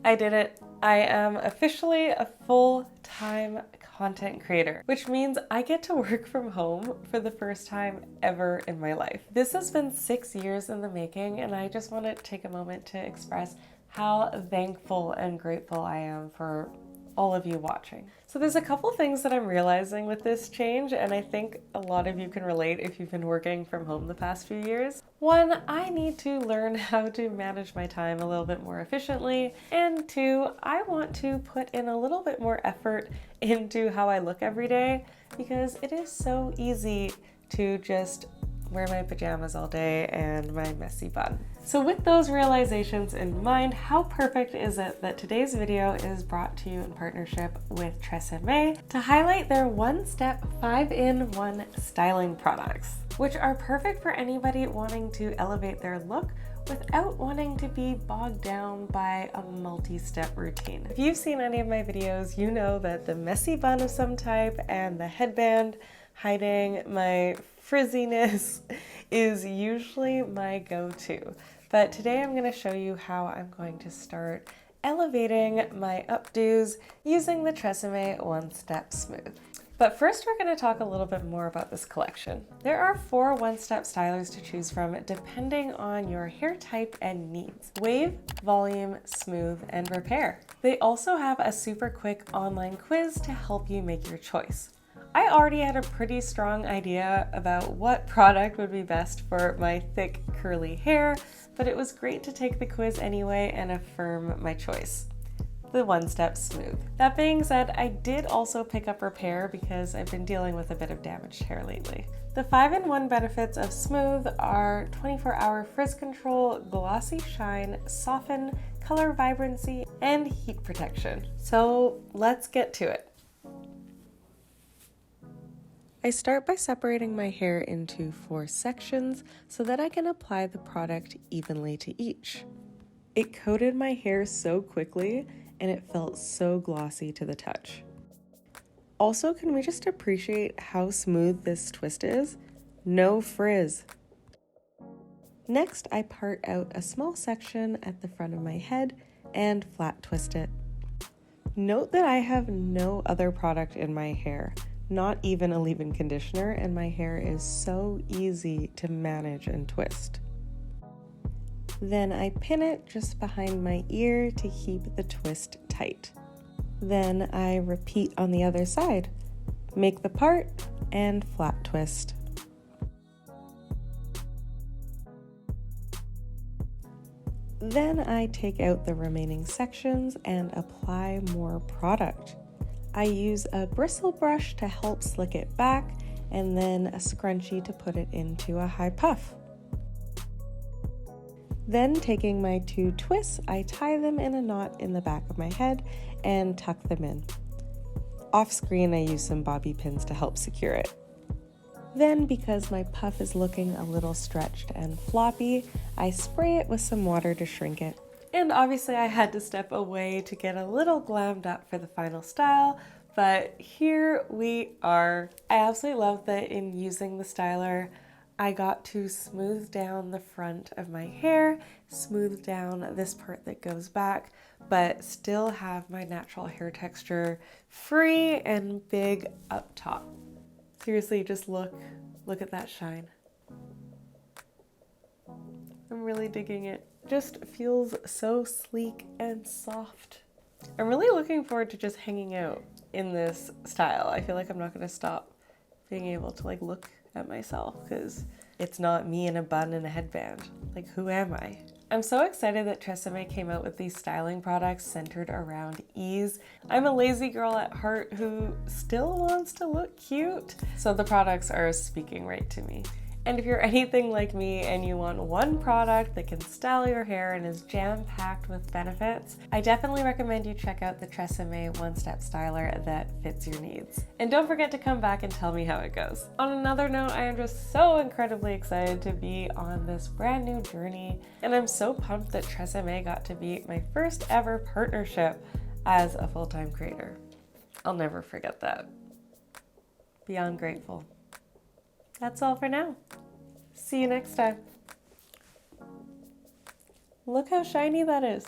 I did it. I am officially a full-time content creator, which means I get to work from home for the first time ever in my life. This has been 6 years in the making, and I just want to take a moment to express how thankful and grateful I am for all of you watching. So there's a couple things that I'm realizing with this change, and I think a lot of you can relate if you've been working from home the past few years. One, I need to learn how to manage my time a little bit more efficiently, and two, I want to put in a little bit more effort into how I look every day, because it is so easy to just wear my pajamas all day and my messy bun. So with those realizations in mind, how perfect is it that today's video is brought to you in partnership with TRESemmé to highlight their one-step 5-in-1 styling products, which are perfect for anybody wanting to elevate their look without wanting to be bogged down by a multi-step routine. If you've seen any of my videos, you know that the messy bun of some type and the headband hiding my frizziness is usually my go-to. But today I'm going to show you how I'm going to start elevating my updos using the TRESemmé One Step Smooth. But first we're going to talk a little bit more about this collection. There are 4 one-step stylers to choose from depending on your hair type and needs: wave, volume, smooth, and repair. They also have a super quick online quiz to help you make your choice. I already had a pretty strong idea about what product would be best for my thick, curly hair, but it was great to take the quiz anyway and affirm my choice: the One Step Smooth. That being said, I did also pick up repair because I've been dealing with a bit of damaged hair lately. The 5-in-1 benefits of Smooth are 24-hour frizz control, glossy shine, soften, color vibrancy, and heat protection. So let's get to it. I start by separating my hair into 4 sections so that I can apply the product evenly to each. It coated my hair so quickly and it felt so glossy to the touch. Also, can we just appreciate how smooth this twist is? No frizz. Next, I part out a small section at the front of my head and flat twist it. Note that I have no other product in my hair, not even a leave-in conditioner, and my hair is so easy to manage and twist. Then I pin it just behind my ear to keep the twist tight. Then I repeat on the other side. Make the part and flat twist. Then I take out the remaining sections and apply more product. I use a bristle brush to help slick it back, and then a scrunchie to put it into a high puff. Then, taking my 2 twists, I tie them in a knot in the back of my head and tuck them in. Off screen, I use some bobby pins to help secure it. Then, because my puff is looking a little stretched and floppy, I spray it with some water to shrink it. And obviously I had to step away to get a little glammed up for the final style, but here we are. I absolutely love that in using the styler, I got to smooth down the front of my hair, smooth down this part that goes back, but still have my natural hair texture free and big up top. Seriously, just look at that shine. I'm really digging it. Just feels so sleek and soft. I'm really looking forward to just hanging out in this style. I feel like I'm not going to stop being able to look at myself because it's not me in a bun and a headband. Who am I? I'm so excited that TRESemmé came out with these styling products centered around ease. I'm a lazy girl at heart who still wants to look cute, so the products are speaking right to me. And if you're anything like me and you want one product that can style your hair and is jam-packed with benefits, I definitely recommend you check out the TRESemmé One-Step Styler that fits your needs. And don't forget to come back and tell me how it goes. On another note, I am just so incredibly excited to be on this brand new journey, and I'm so pumped that TRESemmé got to be my first ever partnership as a full-time creator. I'll never forget that. Beyond grateful. That's all for now. See you next time. Look how shiny that is.